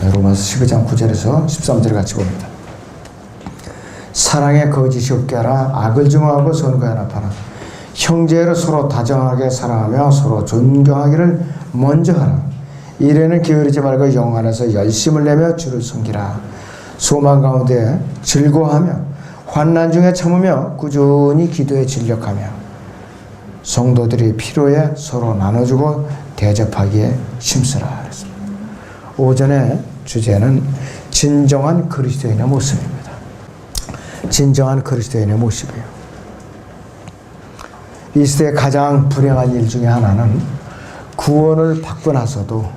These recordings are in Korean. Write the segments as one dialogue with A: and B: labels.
A: 로마서 12장 9절에서 13절 같이 봅니다. 사랑에 거짓이 없게 하라. 악을 증오하고 선과 연합하라. 형제로 서로 다정하게 사랑하며 서로 존경하기를 먼저 하라. 일에는 게으르지 말고 영 안에서 열심을 내며 주를 섬기라. 소망 가운데 즐거워하며 환난 중에 참으며 꾸준히 기도에 진력하며 성도들이 필요에 서로 나눠주고 대접하기에 힘쓰라. 그랬습니다. 오전의 주제는 진정한 그리스도인의 모습입니다. 진정한 그리스도인의 모습이에요. 이 시대의 가장 불행한 일 중에 하나는 구원을 받고 나서도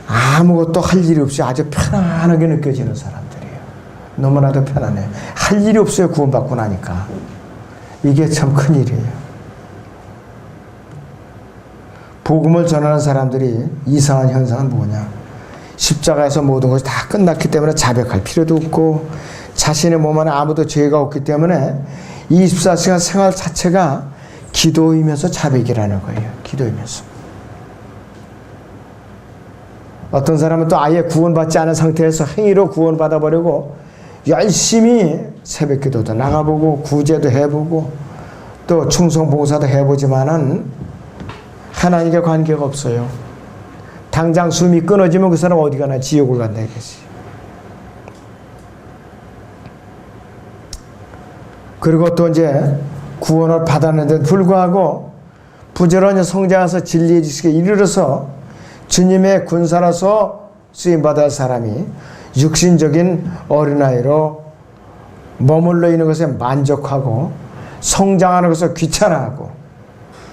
A: 아무것도 할 일이 없이 아주 편안하게 느껴지는 사람들이에요. 너무나도 편안해. 할 일이 없어요. 구원받고 나니까. 이게 참 큰일이에요. 복음을 전하는 사람들이 이상한 현상은 뭐냐. 십자가에서 모든 것이 다 끝났기 때문에 자백할 필요도 없고 자신의 몸 안에 아무도 죄가 없기 때문에 24시간 생활 자체가 기도이면서 자백이라는 거예요. 기도이면서. 어떤 사람은 또 아예 구원받지 않은 상태에서 행위로 구원받아버리고 열심히 새벽기도도 나가보고 구제도 해보고 또 충성봉사도 해보지만은 하나님께 관계가 없어요. 당장 숨이 끊어지면 그 사람 어디 가나 지옥을 간다 이거지. 그리고 또 이제 구원을 받았는데도 불구하고 부지런히 성장해서 진리의 지식에 이르러서 주님의 군사로서 쓰임받을 사람이 육신적인 어린아이로 머물러 있는 것에 만족하고 성장하는 것을 귀찮아하고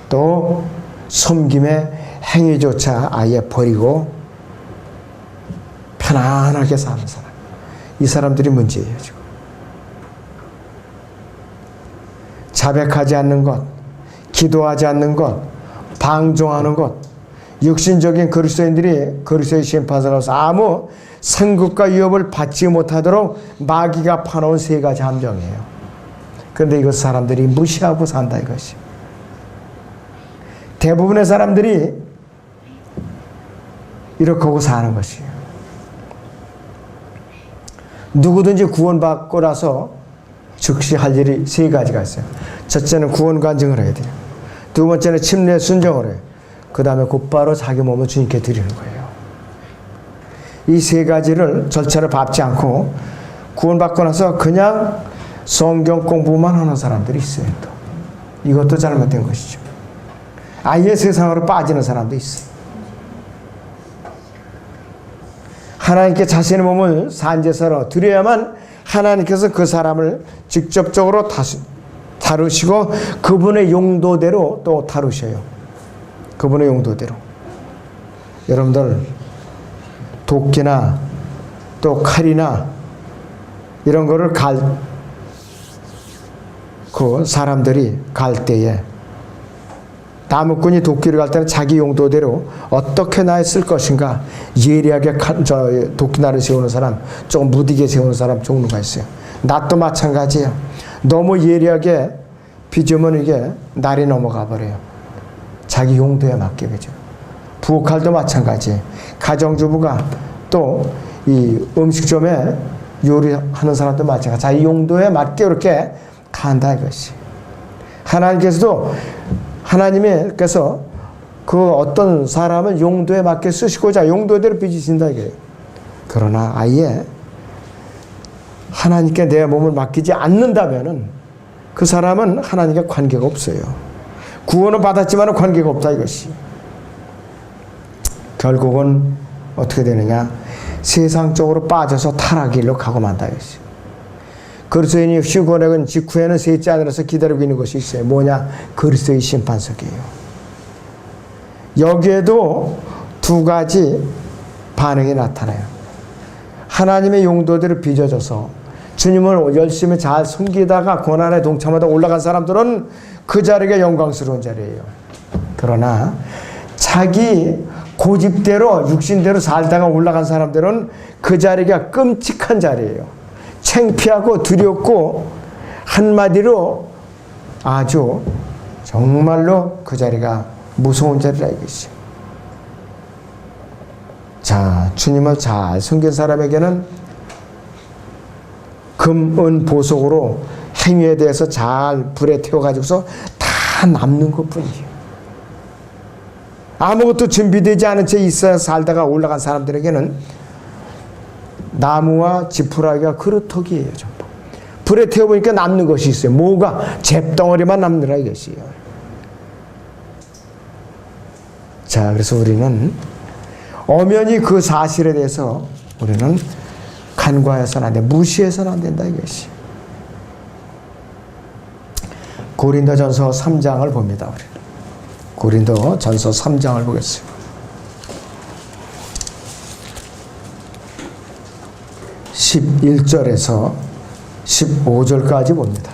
A: 또 섬김의 행위조차 아예 버리고 편안하게 사는 사람. 이 사람들이 문제예요, 지금. 자백하지 않는 것, 기도하지 않는 것, 방종하는 것, 육신적인 그리스도인들이 그리스도의 심판서로서 아무 상급과 위협을 받지 못하도록 마귀가 파놓은 세 가지 함정이에요. 그런데 이것 사람들이 무시하고 산다 이것이. 대부분의 사람들이 이렇게 하고 사는 것이에요. 누구든지 구원받고 나서 즉시 할 일이 세 가지가 있어요. 첫째는 구원 간증을 해야 돼요. 두 번째는 침례 순종을 해요. 그 다음에 곧바로 자기 몸을 주님께 드리는 거예요. 이 세 가지를 절차를 밟지 않고 구원받고 나서 그냥 성경 공부만 하는 사람들이 있어요. 또. 이것도 잘못된 것이죠. 아예 세상으로 빠지는 사람도 있어요. 하나님께 자신의 몸을 산제사로 드려야만 하나님께서 그 사람을 직접적으로 다루시고 그분의 용도대로 또 다루셔요. 그분의 용도대로. 여러분들 도끼나 또 칼이나 이런 거를 그 사람들이 갈 때에 나무꾼이 도끼를 갈 때는 자기 용도대로 어떻게 나에 쓸 것인가 예리하게 도끼날을 세우는 사람, 조금 무디게 세우는 사람 종류가 있어요. 낫도 마찬가지예요. 너무 예리하게 빚으면 이게 날이 넘어가 버려요. 자기 용도에 맞게 그죠. 부엌칼도 마찬가지예요. 가정주부가 또 이 음식점에 요리하는 사람도 마찬가지. 자기 용도에 맞게 이렇게 간다 이것이. 하나님께서 그 어떤 사람을 용도에 맞게 쓰시고자 용도대로 빚으신다 이게. 그러나 아예 하나님께 내 몸을 맡기지 않는다면은 그 사람은 하나님과 관계가 없어요. 구원을 받았지만 관계가 없다 이것이. 결국은 어떻게 되느냐. 세상적으로 빠져서 타락길로 가고 만다 이것이. 그리스도인이 휴거넥은 직후에는 셋째 하늘에서 기다리고 있는 것이 있어요. 뭐냐? 그리스도의 심판석이에요. 여기에도 두 가지 반응이 나타나요. 하나님의 용도대로 빚어져서 주님을 열심히 잘 섬기다가 고난에 동참하다 올라간 사람들은 그 자리가 영광스러운 자리예요. 그러나 자기 고집대로 육신대로 살다가 올라간 사람들은 그 자리가 끔찍한 자리예요. 창피하고 두렵고 한마디로 아주 정말로 그 자리가 무서운 자리라 이것이. 자, 주님을 잘 섬긴 사람에게는 금, 은, 보석으로 행위에 대해서 잘 불에 태워가지고서 다 남는 것 뿐이에요. 아무것도 준비되지 않은 채 있어 살다가 올라간 사람들에게는 나무와 지푸라기가 그루터기예요. 전부. 불에 태워보니까 남는 것이 있어요. 뭐가? 잿덩어리만 남느라 이것이에요. 자, 그래서 우리는 엄연히 그 사실에 대해서 우리는 간과해서는 안 돼. 무시해서는 안 된다 이것이. 고린도전서 3장을 봅니다. 우리는. 고린도전서 3장을 보겠습니다. 11절에서 15절까지 봅니다.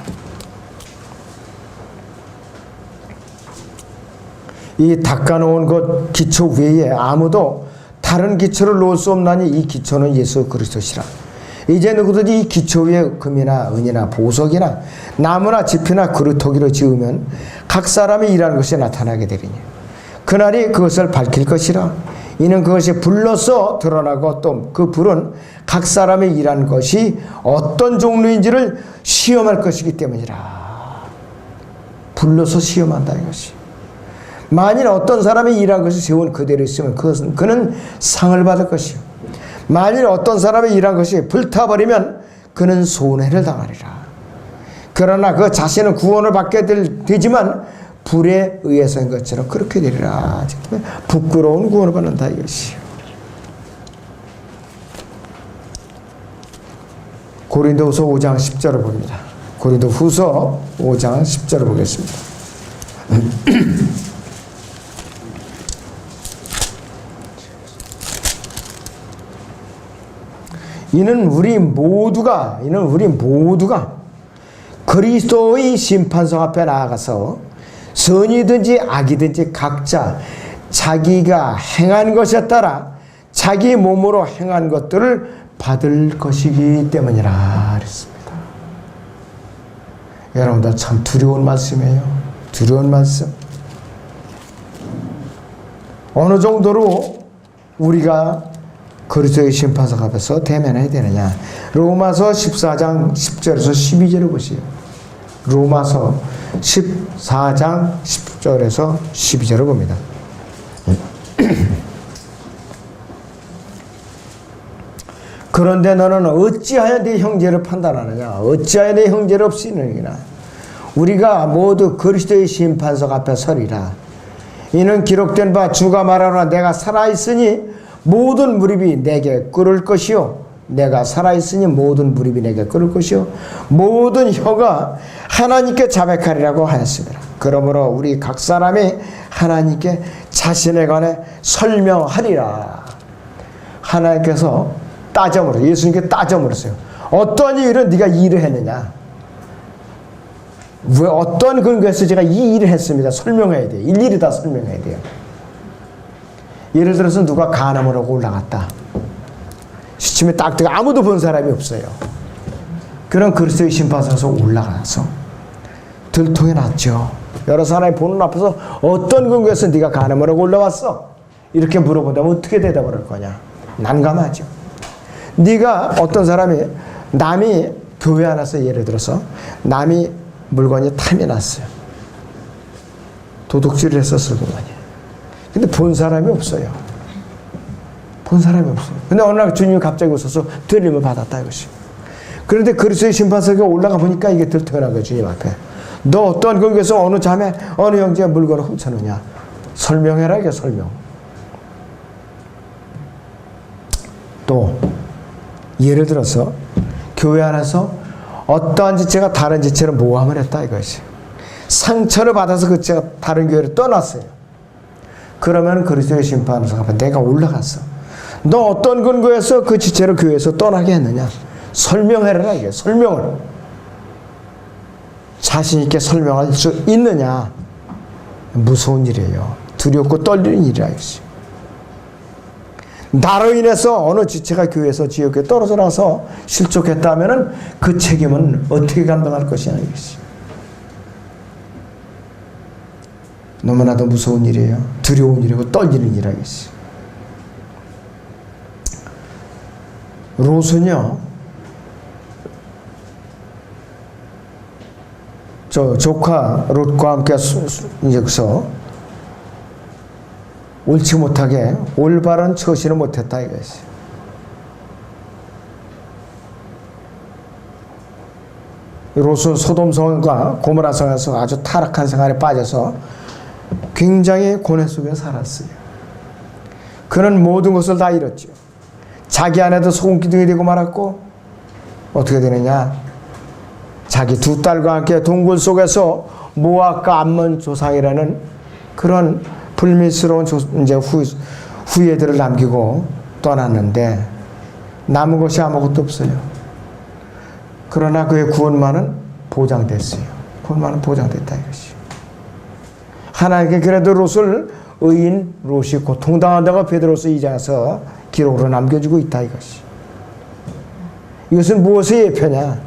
A: 이 닦아놓은 것 기초 외에 아무도 다른 기초를 놓을 수 없나니 이 기초는 예수 그리스도시라. 이제 누구든지 이 기초 위에 금이나 은이나 보석이나 나무나 지피나 그루터기로 지으면 각 사람이 일하는 것이 나타나게 되리니 그날이 그것을 밝힐 것이라. 이는 그것이 불로써 드러나고 또 그 불은 각 사람이 일한 것이 어떤 종류인지를 시험할 것이기 때문이라. 불로서 시험한다 이것이. 만일 어떤 사람이 일한 것이 세운 그대로 있으면 그는 상을 받을 것이요. 만일 어떤 사람이 일한 것이 불타버리면 그는 손해를 당하리라. 그러나 그 자신은 구원을 받게 되지만 불에 의해서인 것처럼 그렇게 되리라. 부끄러운 구원을 받는다 이것이요. 고린도후서 5장 10절을 봅니다. 고린도후서 5장 10절을 보겠습니다. 이는 우리 모두가 그리스도의 심판석 앞에 나아가서 선이든지 악이든지 각자 자기가 행한 것에 따라 자기 몸으로 행한 것들을 받을 것이기 때문이라 그랬습니다. 여러분들 참 두려운 말씀이에요. 두려운 말씀. 어느 정도로 우리가 그리스도의 심판석 앞에서 대면해야 되느냐. 로마서 14장 10절에서 12절을 보시오. 로마서 14장 10절에서 12절을 봅니다. 그런데 너는 어찌하여 네 형제를 판단하느냐. 어찌하여 네 형제를 없이느냐. 우리가 모두 그리스도의 심판석 앞에 서리라. 이는 기록된 바 주가 말하노라. 내가 살아있으니 모든 무릎이 내게 꿇을 것이요. 내가 살아있으니 모든 무릎이 내게 꿇을 것이요. 모든 혀가 하나님께 자백하리라고 하였습니다. 그러므로 우리 각 사람이 하나님께 자신에 관해 설명하리라. 하나님께서 따져물었어요. 예수님께 따져물었어요. 어떤 일은 네가 이 일을 했느냐. 왜 어떤 근거에서 제가 이 일을 했습니다. 설명해야 돼요. 일일이 다 설명해야 돼요. 예를 들어서 누가 간암을 하고 올라갔다. 시침에 딱 뜨고 아무도 본 사람이 없어요. 그럼 그리스도의 심판석에서 올라가서 들통이 났죠. 여러 사람이 보는 앞에서 어떤 근거에서 네가 간암을 하고 올라왔어? 이렇게 물어본다면 어떻게 대답을 할 거냐? 난감하죠. 네가 어떤 사람이 남이 교회 안에서 예를 들어서 남이 물건이 탐이 났어요. 도둑질을 했었을 것만이에요. 근데 본 사람이 없어요. 본 사람이 없어요. 근데 어느 날 주님이 갑자기 오셔서 들림을 받았다 이것이. 그런데 그리스도의 심판석에 올라가 보니까 이게 들통난 거예요. 주님 앞에. 너 어떤 근거에서 어느 자매 어느 형제의 물건을 훔쳐느냐. 설명해라 이게 설명. 또 예를 들어서 교회 안에서 어떠한 지체가 다른 지체를 모함을 했다 이것이. 상처를 받아서 그 지체가 다른 교회를 떠났어요. 그러면 그리스도의 심판석 앞에 내가 올라갔어. 너 어떤 근거에서 그 지체를 교회에서 떠나게 했느냐. 설명해라 이게. 설명을. 자신 있게 설명할 수 있느냐. 무서운 일이에요. 두렵고 떨리는 일이라 이것이. 나로 인해서 어느 지체가 교회에서 지역에 떨어져 나서 실족했다면 그 책임은 어떻게 감당할 것이냐 이것이. 너무나도 무서운 일이에요. 두려운 일이고 떨리는 일이라 이것이. 롯은요, 저 조카 롯과 함께 이제서 옳지 못하게 올바른 처신을 못했다 이것이. 롯은 소돔성과 고모라성에서 아주 타락한 생활에 빠져서 굉장히 고뇌 속에 살았어요. 그는 모든 것을 다 잃었죠. 자기 아내도 소금기둥이 되고 말았고, 어떻게 되느냐, 자기 두 딸과 함께 동굴 속에서 모압과 암몬 조상이라는 그런 불미스러운 이제 후예들을 남기고 떠났는데 남은 것이 아무것도 없어요. 그러나 그의 구원만은 보장됐어요. 구원만은 보장됐다 이것이. 하나님께 그래도 롯을 의인 롯이 고통당한다고 베드로서 2장에서 기록으로 남겨주고 있다 이것이. 이것은 무엇의 예표냐?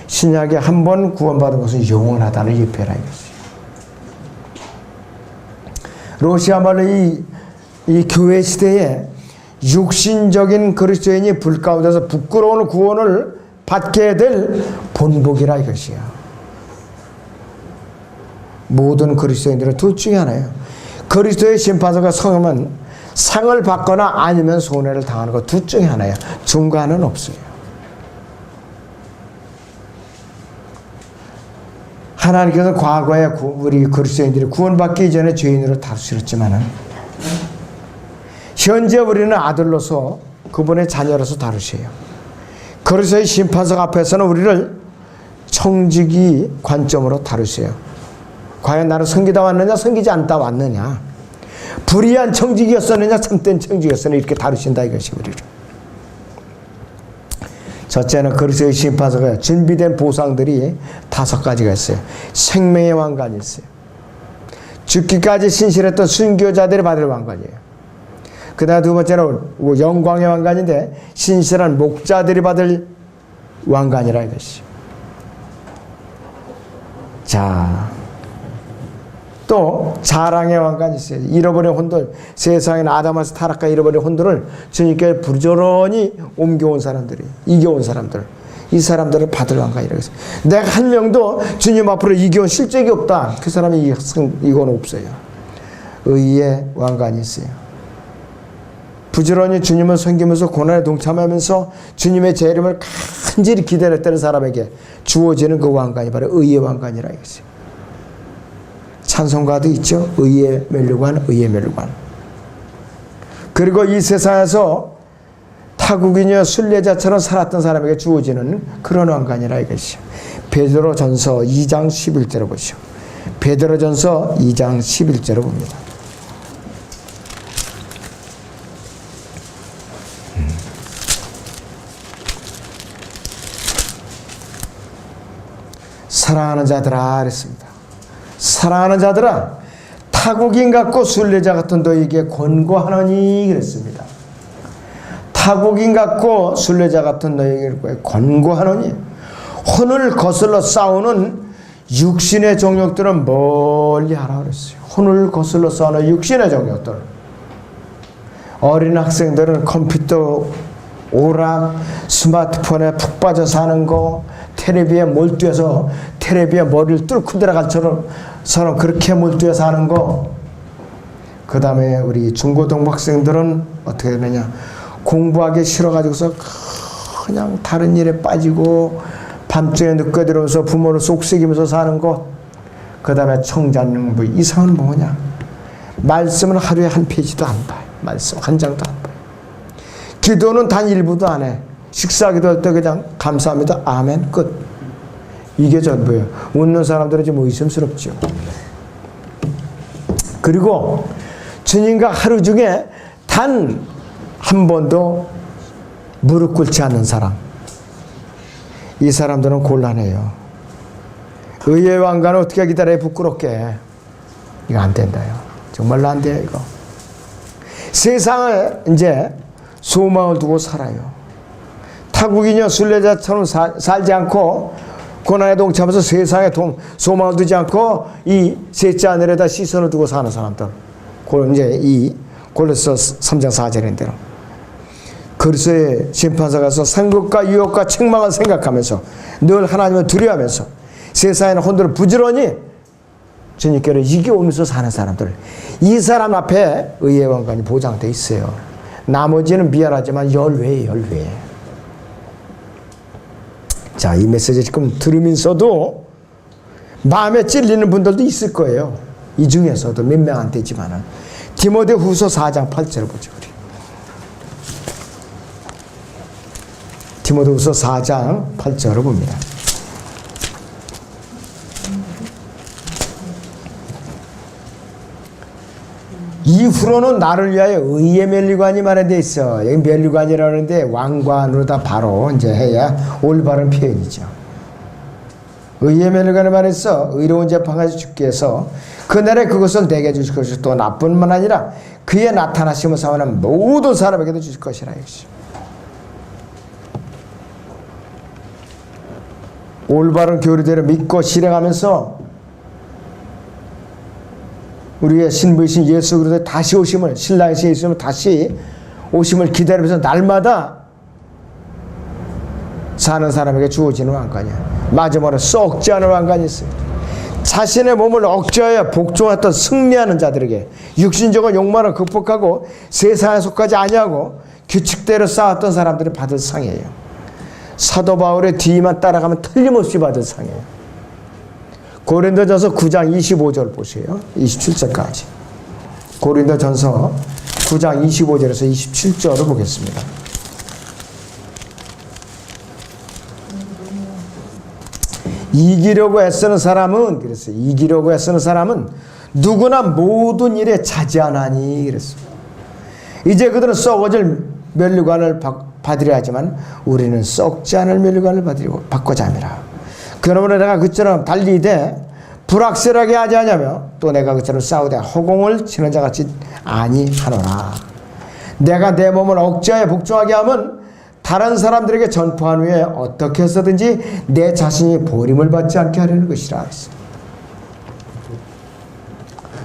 A: 신약에 한 번 구원받은 것은 영원하다는 예표라 이것이. 롯이야말로 이 교회 시대에 육신적인 그리스도인이 불 가운데서 부끄러운 구원을 받게 될 본보기라 이것이야. 모든 그리스도인들은 둘 중에 하나예요. 그리스도의 심판서가 성하면 상을 받거나 아니면 손해를 당하는 것 둘 중에 하나예요. 중간은 없어요. 하나님께서 과거에 우리 그리스도인들이 구원받기 이전에 죄인으로 다루셨지만은 현재 우리는 아들로서 그분의 자녀로서 다루셔요. 그리스도의 심판석 앞에서는 우리를 청지기 관점으로 다루세요. 과연 나를 섬기다 왔느냐 섬기지 않다 왔느냐, 불의한 청지기였었느냐 참된 청지기였었느냐, 이렇게 다루신다 이것이 우리를. 첫째는 그리스도의 심판석에 준비된 보상들이 5가지가 있어요. 생명의 왕관이 있어요. 죽기까지 신실했던 순교자들이 받을 왕관이에요. 그 다음 두 번째는 영광의 왕관인데 신실한 목자들이 받을 왕관이라 이것이. 자, 또 자랑의 왕관이 있어요. 잃어버린 혼들, 세상에는 아담에서 타락과 잃어버린 혼들을 주님께 부지런히 옮겨온 사람들이, 이겨온 사람들, 이 사람들을 받을 왕관이라고 했어요. 내가 한 명도 주님 앞으로 이겨온 실적이 없다, 그 사람이 이건 없어요. 의의 왕관이 있어요. 부지런히 주님을 섬기면서 고난에 동참하면서 주님의 재림을 간절히 기다렸다는 사람에게 주어지는 그 왕관이 바로 의의 왕관이라 이것이에요. 찬송가도 있죠. 의의 멸류관, 의의 멸류관. 그리고 이 세상에서 타국이며 순례자처럼 살았던 사람에게 주어지는 그런 왕관이라 이것이요. 베드로전서 2장 11절을 보시오. 베드로전서 2장 11절을 봅니다. 사랑하는 자들아 그랬습니다. 사랑하는 자들아, 타국인 같고 순례자 같은 너에게 권고하노니 그랬습니다. 타국인 같고 순례자 같은 너에게 권고하노니, 혼을 거슬러 싸우는 육신의 정욕들은 멀리 하라 그랬어요. 혼을 거슬러 싸우는 육신의 정욕들. 어린 학생들은 컴퓨터, 오락, 스마트폰에 푹 빠져 사는 거, 텔레비에 몰두해서 텔레비에 머리를 뚫고 들어갈 처럼 그렇게 몰두해서 하는 거. 그 다음에 우리 중고등부 학생들은 어떻게 되느냐, 공부하기 싫어가지고서 그냥 다른 일에 빠지고 밤중에 늦게 들어오면서 부모를 속삭이면서 사는 것. 그 다음에 청자능부. 이상은 뭐냐, 말씀은 하루에 한 페이지도 안 봐요. 말씀 한 장도 안 봐요. 기도는 단 1부도 안 해. 식사기도 할 때 그냥 감사합니다, 아멘, 끝. 이게 전부예요. 웃는 사람들은 좀 의심스럽죠. 그리고 주님과 하루 중에 단 한 번도 무릎 꿇지 않는 사람, 이 사람들은 곤란해요. 의의 왕관을 어떻게 기다려요? 부끄럽게. 이거 안 된다요. 정말로 안 돼요 이거. 세상에 이제 소망을 두고 살아요. 타국이냐 순례자처럼 살지 않고 고난에 동참해서 세상에 소망을 두지 않고 이 셋째 하늘에다 시선을 두고 사는 사람들. 이제 이 골로새 3장 4절인 대로 그리스도의 심판서가서 상급과 유혹과 책망을 생각하면서 늘 하나님을 두려워하면서 세상에는 혼돈을 부지런히 주님께로 이겨오면서 사는 사람들, 이 사람 앞에 의의 왕관이 보장되어 있어요. 나머지는 미안하지만 열외예요, 열외. 자, 이 메시지 지금 들으면서도 마음에 찔리는 분들도 있을 거예요. 이 중에서도 몇 명 안 되지만은. 디모데후서 4장 8절을 보죠, 우리. 디모데후서 4장 8절을 봅니다. 이후로는 나를 위하여 의의 면류관이 마련되어 있어. 여기 면류관이라는데 왕관으로다 바로 이제 해야 올바른 표현이죠. 의의 면류관을 말해서 의로운 재판까지 주께 해서 그날에 그것을 내게 주실 것이고 또 나뿐만 아니라 그의 나타나심을 사모하는 모든 사람에게도 주실 것이라. 역시 올바른 교리대로 믿고 실행하면서 우리의 신부이신 예수 그리스도의 다시 오심을, 신랑이신 예수님의 다시 오심을 기다리면서 날마다 사는 사람에게 주어지는 왕관이야. 마지막으로 썩지 않은 왕관이 있어요. 자신의 몸을 억제하여 복종했던 승리하는 자들에게, 육신적인 욕망을 극복하고 세상에 속하지 아니하고 규칙대로 쌓았던 사람들이 받을 상이에요. 사도 바울의 뒤만 따라가면 틀림없이 받을 상이에요. 고린도전서 9장 25절 보세요. 27절까지. 고린도전서 9장 25절에서 27절을 보겠습니다. 이기려고 애쓰는 사람은, 그랬어요. 이기려고 애쓰는 사람은 누구나 모든 일에 자제하나니, 그랬어요. 이제 그들은 썩어질 면류관을 받으려 하지만 우리는 썩지 않을 면류관을 받고자 함이라. 그러므로 내가 그처럼 달리되 불확실하게 하지 않으며 또 내가 그처럼 싸우되 허공을 치는 자같이 아니하노라. 내가 내 몸을 억제하여 복종하게 하면 다른 사람들에게 전파한 후에 어떻게 해서든지 내 자신이 버림을 받지 않게 하려는 것이라.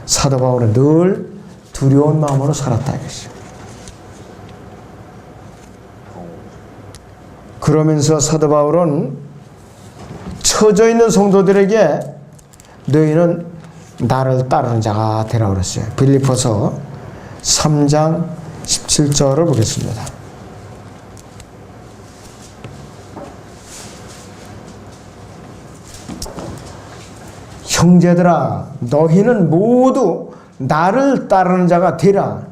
A: 사도 바울은 늘 두려운 마음으로 살았다 이것이요. 그러면서 사도 바울은 처져 있는 성도들에게 너희는 나를 따르는 자가 되라 그랬어요. 빌립보서 3장 17절을 보겠습니다. 형제들아, 너희는 모두 나를 따르는 자가 되라.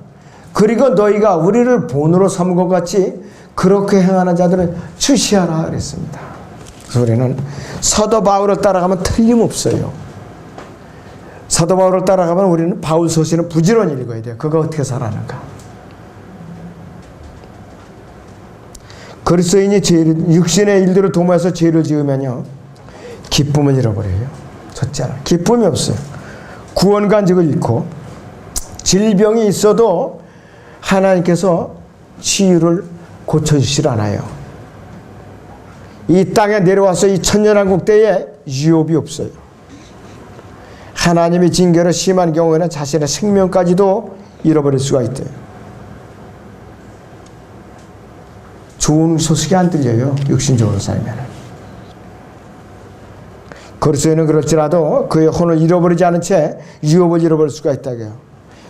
A: 그리고 너희가 우리를 본으로 삼은 것 같이 그렇게 행하는 자들은 주시하라 그랬습니다. 그래서 우리는 사도 바울을 따라가면 틀림없어요. 사도 바울을 따라가면 우리는 바울 서신을 부지런히 읽어야 돼요. 그가 어떻게 살았는가. 그리스도인이 육신의 일들을 도모해서 죄를 지으면요, 기쁨을 잃어버려요. 첫째는 기쁨이 없어요. 구원관직을 잃고 질병이 있어도 하나님께서 치유를 고쳐주질 않아요. 이 땅에 내려와서 이 천년왕국 때에 유업이 없어요. 하나님의 징계로 심한 경우에는 자신의 생명까지도 잃어버릴 수가 있대요. 좋은 소식이 안 들려요. 육신적으로 살면. 그리스도인은 그럴지라도 그의 혼을 잃어버리지 않은 채 유업을 잃어버릴 수가 있다고요.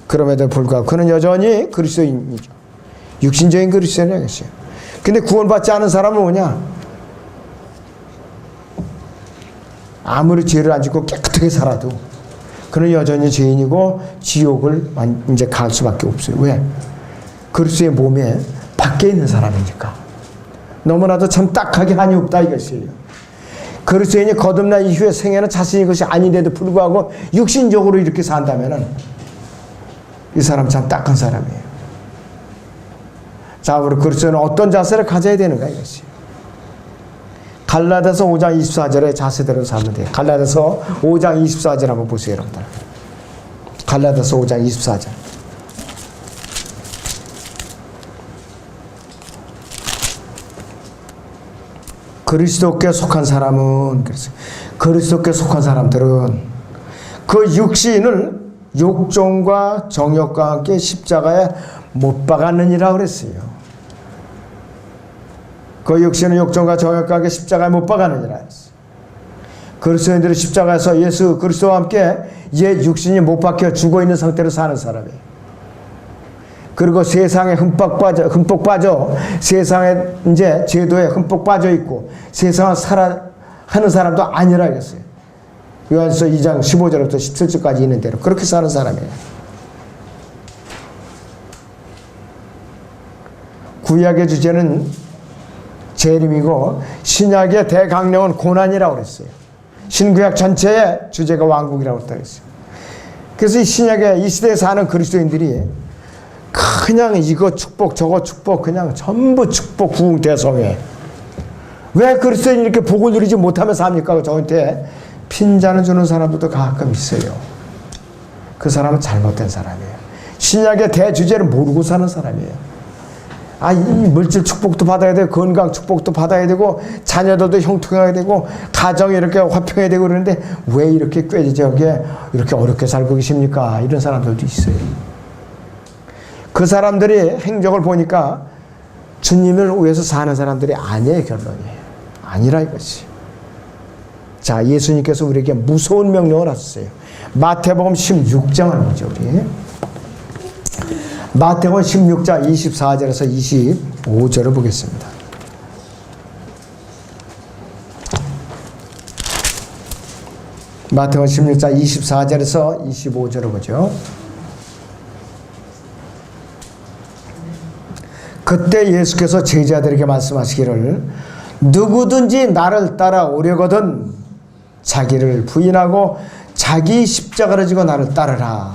A: 그럼에도 불구하고 그는 여전히 그리스도인이죠. 육신적인 그리스도인이겠어요. 근데 구원받지 않은 사람은 뭐냐? 아무리 죄를 안 짓고 깨끗하게 살아도 그는 여전히 죄인이고 지옥을 이제 갈 수밖에 없어요. 왜? 그리스도의 몸에 밖에 있는 사람이니까. 너무나도 참 딱하게 한이 없다 이것이에요. 그리스도인이 거듭난 이후에 생애는 자신이 것이 아닌데도 불구하고 육신적으로 이렇게 산다면은 이 사람 참 딱한 사람이에요. 자, 우리 그리스도는 어떤 자세를 가져야 되는가 이것이. 갈라디아서 5장 24절의 자세대로 살면 돼요. 갈라디아서 5장 24절 한번 보세요, 여러분들. 갈라디아서 5장 24절. 그리스도께 속한 사람은, 그리스도께 속한 사람들은 그 육신을 욕정과 정욕과 함께 십자가에 못 박았느니라 그랬어요. 그 육신은 욕정과 정욕과 십자가에 못 박았느니라 했어. 그리스도인들은 십자가에서 예수 그리스도와 함께 옛 육신이 못 박혀 죽어 있는 상태로 사는 사람이에요. 그리고 세상에 흠뻑 빠져 세상에 이제 제도에 흠뻑 빠져 있고 세상을 하는 사람도 아니라 이랬어요. 요한서 2장 15절부터 17절까지 있는 대로 그렇게 사는 사람이에요. 구약의 주제는 재림이고 신약의 대강령은 고난이라고 그랬어요. 신구약 전체의 주제가 왕국이라고 그랬어요. 그래서 이 신약의 이 시대에 사는 그리스도인들이 그냥 이거 축복 저거 축복 그냥 전부 축복 구웅대성해. 왜 그리스도인이 이렇게 복을 누리지 못하면서 합니까? 저한테 핀잔을 주는 사람들도 가끔 있어요. 그 사람은 잘못된 사람이에요. 신약의 대주제를 모르고 사는 사람이에요. 이 물질 축복도 받아야 되고 건강 축복도 받아야 되고 자녀들도 형통해야 되고 가정이 이렇게 화평해야 되고 그러는데 왜 이렇게 꾀지저게 이렇게 어렵게 살고 계십니까? 이런 사람들도 있어요. 그 사람들이 행적을 보니까 주님을 위해서 사는 사람들이 아니에요. 결론이에요. 아니라 이것이. 자, 예수님께서 우리에게 무서운 명령을 하셨어요. 마태복음 16장을 보죠. 우리 마태복음 16장 24절에서 25절을 보겠습니다. 마태복음 16장 24절에서 25절을 보죠. 그때 예수께서 제자들에게 말씀하시기를 누구든지 나를 따라오려거든 자기를 부인하고 자기 십자가를 지고 나를 따르라.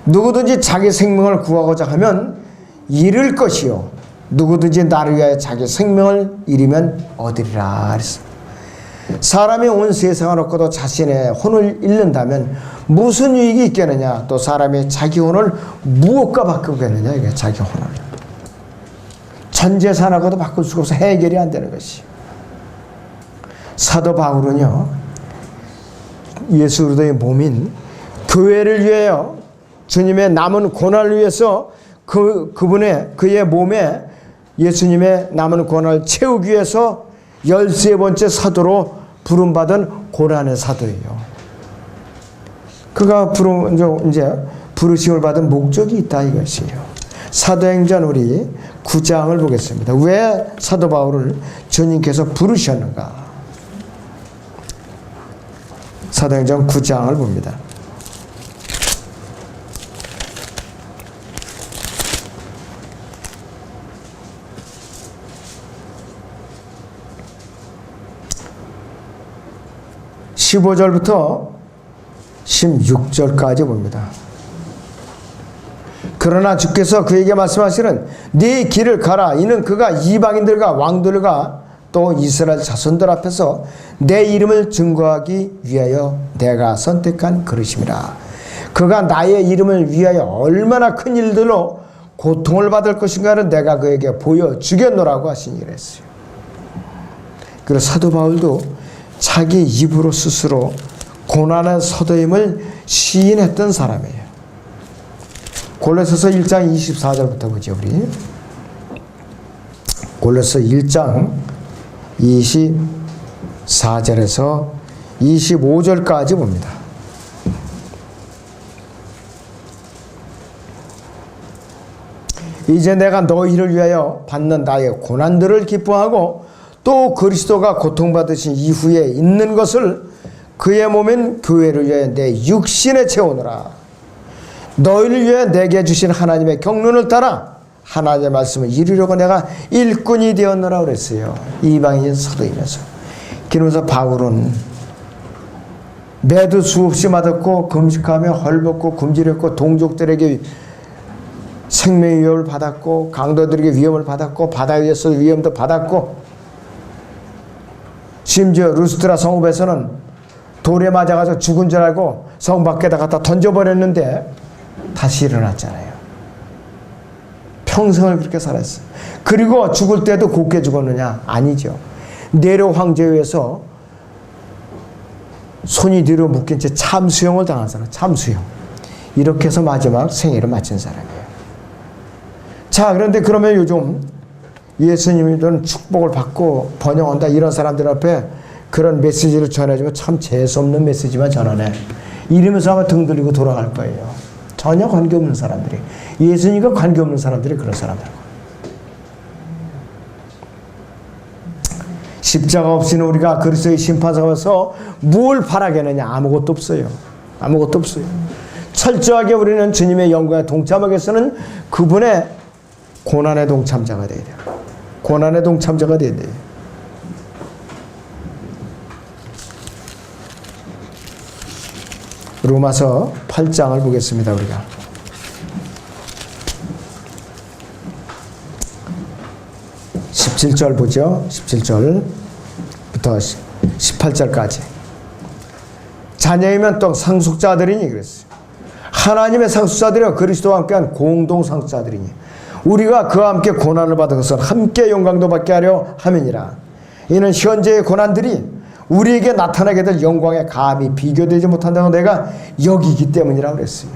A: 누구든지 자기 생명을 구하고자 하면 잃을 것이요 누구든지 나를 위하여 자기 생명을 잃으면 얻으리라 그랬어. 사람이 온 세상을 얻고도 자신의 혼을 잃는다면 무슨 유익이 있겠느냐. 또 사람이 자기 혼을 무엇과 바꾸겠느냐. 이게 자기 혼을 전 재산하고도 바꿀 수가 없어. 해결이 안 되는 것이. 사도 바울은요 예수 그리스도의 몸인 교회를 위하여 주님의 남은 고난을 위해서 그의 몸에 예수님의 남은 고난을 채우기 위해서 13번째 사도로 부름받은 고난의 사도예요. 그가 부르심을 받은 목적이 있다 이것이에요. 사도행전 우리 9장을 보겠습니다. 왜 사도 바울을 주님께서 부르셨는가? 사도행전 9장을 봅니다. (15절부터) (16절까지) 봅니다. 그러나 주께서 그에게 말씀하시는 네 길을 가라. 이는 그가 이방인들과 왕들과 또 이스라엘 자손들 앞에서 내 이름을 증거하기 위하여 내가 선택한 그릇임이라. 그가 나의 이름을 위하여 얼마나 큰 일들로 고통을 받을 것인가를 내가 그에게 보여주겠노라고 하시니 그랬어요. 그리고 사도 바울도 자기 입으로 스스로 고난의 사도임을 시인했던 사람이에요. 골로새서 1장 24절부터 보죠. 우리 골로새 1장 24절에서 25절까지 봅니다. 이제 내가 너희를 위하여 받는 나의 고난들을 기뻐하고 또 그리스도가 고통받으신 이후에 있는 것을 그의 몸인 교회를 위하여 내 육신에 채우노라. 너희를 위해 내게 주신 하나님의 경륜을 따라 하나님의 말씀을 이루려고 내가 일꾼이 되었노라 그랬어요. 이방인 사도이면서. 그러면서 바울은 매도 수없이 맞았고 금식하며 헐벗고 굶주렸고 동족들에게 생명의 위협을 받았고 강도들에게 위험을 받았고 바다 위에서 위험도 받았고 심지어 루스트라 성읍에서는 돌에 맞아가지고 죽은 줄 알고 성 밖에다 갖다 던져버렸는데 다시 일어났잖아요. 평생을 그렇게 살았어요. 그리고 죽을 때도 곱게 죽었느냐? 아니죠. 네로 황제에서 손이 뒤로 묶인 채 참수형을 당한 사람. 참수형. 이렇게 해서 마지막 생애를 마친 사람이에요. 자, 그런데 그러면 요즘 예수님이든 축복을 받고 번영한다 이런 사람들 앞에 그런 메시지를 전해주면 참 재수없는 메시지만 전하네 이러면서 아마 등 들리고 돌아갈 거예요. 전혀 관계없는 사람들이, 예수님과 관계없는 사람들이 그런 사람들. 십자가 없이는 우리가 그리스도의 심판서가 와서 뭘 바라겠느냐. 아무것도 없어요. 아무것도 없어요. 철저하게 우리는 주님의 영광에 동참하기 위해서는 그분의 고난의 동참자가 돼야 돼요. 고난의 동참자가 돼야 돼요. 로마서 8장을 보겠습니다. 우리가 17절 보죠. 17절부터 18절까지. 자녀이면 또 상속자들이니 그랬어요. 하나님의 상속자들이여 그리스도와 함께한 공동 상속자들이니 우리가 그와 함께 고난을 받은 것은 함께 영광도 받게 하려 함이니라. 이는 현재의 고난들이 우리에게 나타나게 될 영광에 감히 비교되지 못한다고 내가 여기기 때문이라고 그랬어요.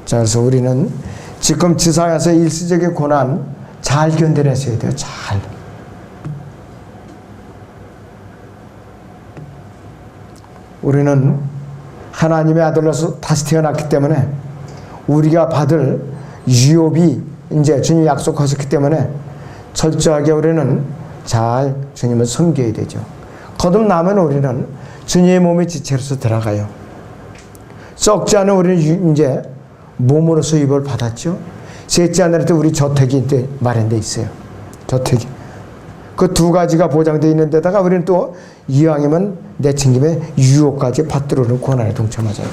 A: 자, 그래서 우리는 지금 지상에서 일시적인 고난 잘 견뎌내셔야 돼요. 잘. 우리는 하나님의 아들로서 다시 태어났기 때문에 우리가 받을 유업이 이제 주님이 약속하셨기 때문에 철저하게 우리는 잘 주님을 섬겨야 되죠. 거듭나면 우리는 주님의 몸의 지체로서 들어가요. 썩지 않은 우리는 이제 몸으로서 유업을 받았죠. 셋째 하늘에 또 우리 저택이 마련되어 있어요. 저택이. 그 두 가지가 보장되어 있는 데다가 우리는 또 이왕이면 내친김에 유혹까지 받들어오는 고난에 동참하자.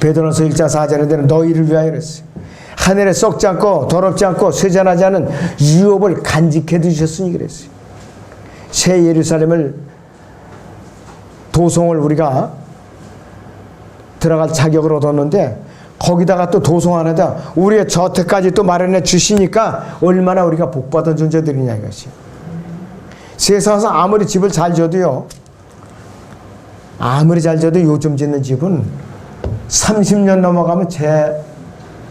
A: 베드로서 1장 4절에는 너희를 위하여 그랬어요. 하늘에 썩지 않고 더럽지 않고 쇠잔하지 않은 유업을 간직해 두셨으니 그랬어요. 새 예루살렘을 도성을 우리가 들어갈 자격을 얻었는데 거기다가 또 도성 안에다 우리의 저택까지 또 마련해 주시니까 얼마나 우리가 복받은 존재들이냐 이것이. 세상에서 아무리 집을 잘 져도요, 아무리 잘 져도 요즘 짓는 집은 30년 넘어가면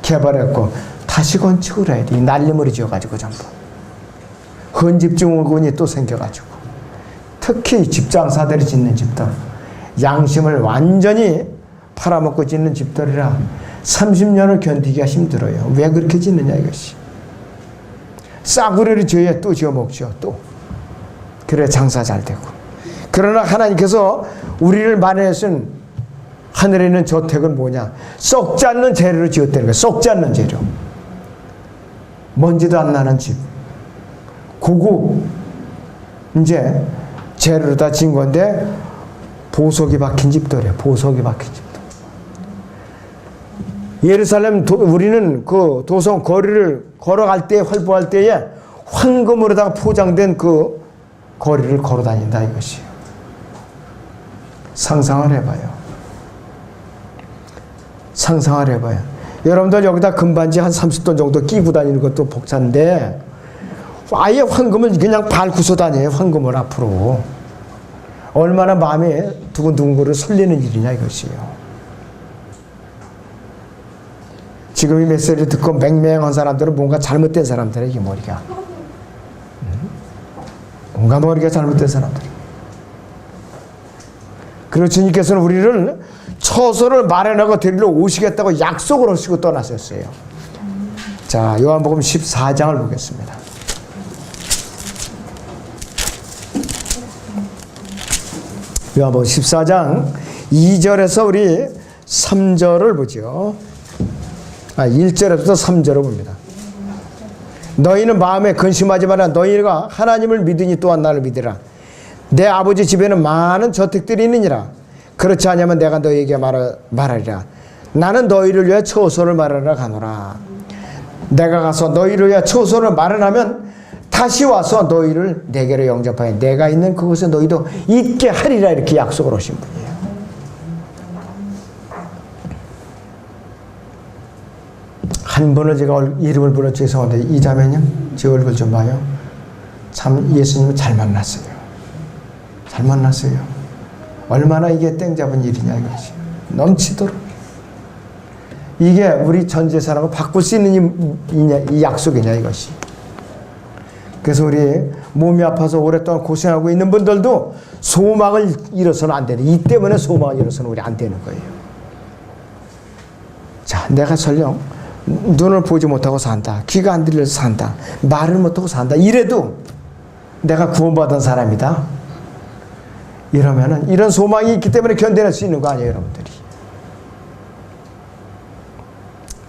A: 재개발했고 다시 건축을 해야 돼. 난리물이 지어가지고 전부. 헌집증후군이 또 생겨가지고. 특히 집장사들이 짓는 집들, 양심을 완전히 팔아먹고 짓는 집들이라 30년을 견디기가 힘들어요. 왜 그렇게 짓느냐 이것이. 싸구려를 지어야 또 지어먹죠. 또. 그래 장사 잘 되고. 그러나 하나님께서 우리를 마련하신 하늘에 있는 저택은 뭐냐. 썩지 않는 재료로 지었다는 거예요. 썩지 않는 재료. 먼지도 안 나는 집. 고급 이제 재료로 다 지은 건데 보석이 박힌 집들이에요. 보석이 박힌 집. 예루살렘 우리는 그 도성 거리를 걸어갈 때 활보할 때에 황금으로다가 포장된 그 거리를 걸어 다닌다 이것이. 상상을 해봐요. 상상을 해봐요. 여러분들 여기다 금반지 한 30돈 정도 끼고 다니는 것도 벅찬데 아예 황금을 그냥 밟고서 다녀요. 황금을 앞으로. 얼마나 마음에 두근두근 거를 설레는 일이냐 이것이요. 지금 이 메시지를 듣고 맹맹한 사람들은 뭔가 잘못된 사람들이에요. 이게 머리가. 뭔가 머리가 잘못된 사람들. 그리고 주님께서는 우리를 처소를 마련하고 데리러 오시겠다고 약속을 하시고 떠나셨어요. 자, 요한복음 14장을 보겠습니다. 요한복음 14장 2절에서 우리 3절을 보죠. 1절에부터 3절을 봅니다. 너희는 마음에 근심하지 마라. 너희가 하나님을 믿으니 또한 나를 믿으라. 내 아버지 집에는 많은 저택들이 있느니라. 그렇지 않으면 내가 너희에게 말하리라. 나는 너희를 위해 처소를 마련하러 가노라. 내가 가서 너희를 위해 처소를 마련하면 다시 와서 너희를 내게로 영접하여 내가 있는 그곳에 너희도 있게 하리라. 이렇게 약속을 하신 분이에요. 한 번을 제가 이름을 불러 죄송한데 이 자매님 제 얼굴 좀 봐요. 참 예수님을 잘 만났어요. 잘 만났어요. 얼마나 이게 땡 잡은 일이냐 이것이. 넘치도록. 이게 우리 전 재산하고 바꿀 수 있는 이 약속이냐 이것이. 그래서 우리 몸이 아파서 오랫동안 고생하고 있는 분들도 소망을 잃어서는 안 되는. 이 때문에 소망을 잃어서는 우리 안 되는 거예요. 자, 내가 설령 눈을 보지 못하고 산다. 귀가 안 들려서 산다. 말을 못하고 산다. 이래도 내가 구원받은 사람이다. 이러면은 이런 소망이 있기 때문에 견뎌낼 수 있는 거 아니에요, 여러분들이.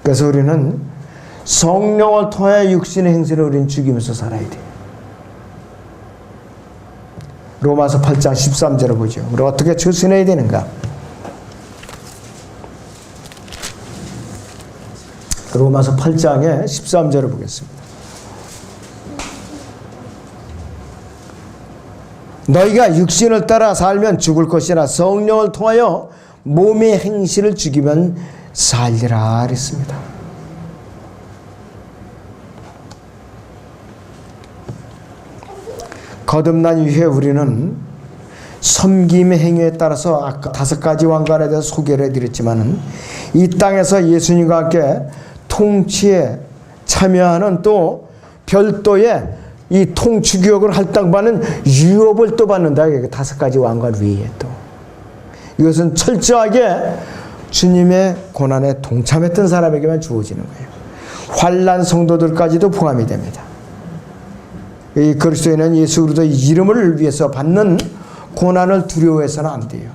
A: 그래서 우리는 성령을 통해 육신의 행세를 우리는 죽이면서 살아야 돼요. 로마서 8장 13절을 보죠. 우리 어떻게 처신해야 되는가? 로마서 8장의 13절을 보겠습니다. 너희가 육신을 따라 살면 죽을 것이나 성령을 통하여 몸의 행실을 죽이면 살리라 그랬습니다. 거듭난 이후에 우리는 섬김의 행위에 따라서 아까 5가지 왕관에 대해서 소개를 해드렸지만은 이 땅에서 예수님과 함께 통치에 참여하는 또 별도의 이 통치교육을 할당받는 유업을 또 받는다. 5가지 왕관 위에 또. 이것은 철저하게 주님의 고난에 동참했던 사람에게만 주어지는 거예요. 환난 성도들까지도 포함이 됩니다. 이 그리스도인은 예수 그리스도의 이름을 위해서 받는 고난을 두려워해서는 안 돼요.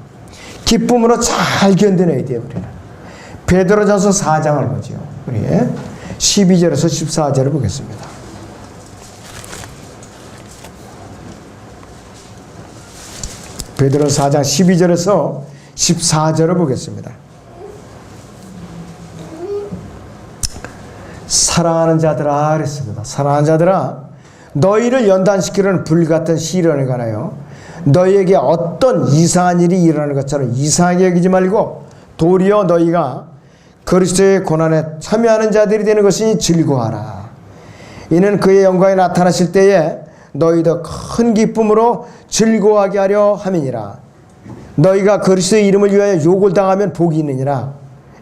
A: 기쁨으로 잘 견뎌내야 돼요. 우리는. 베드로전서 4장을 보죠. 우리 12절에서 14절을 보겠습니다. 베드로 4장 12절에서 14절을 보겠습니다. 사랑하는 자들아 그랬습니다. 사랑하는 자들아 너희를 연단시키려는 불같은 시련에 관하여 너희에게 어떤 이상한 일이 일어나는 것처럼 이상하게 여기지 말고 도리어 너희가 그리스도의 고난에 참여하는 자들이 되는 것이니 즐거워하라. 이는 그의 영광이 나타나실 때에 너희도 큰 기쁨으로 즐거워하게 하려 함이니라. 너희가 그리스도의 이름을 위하여 욕을 당하면 복이 있느니라.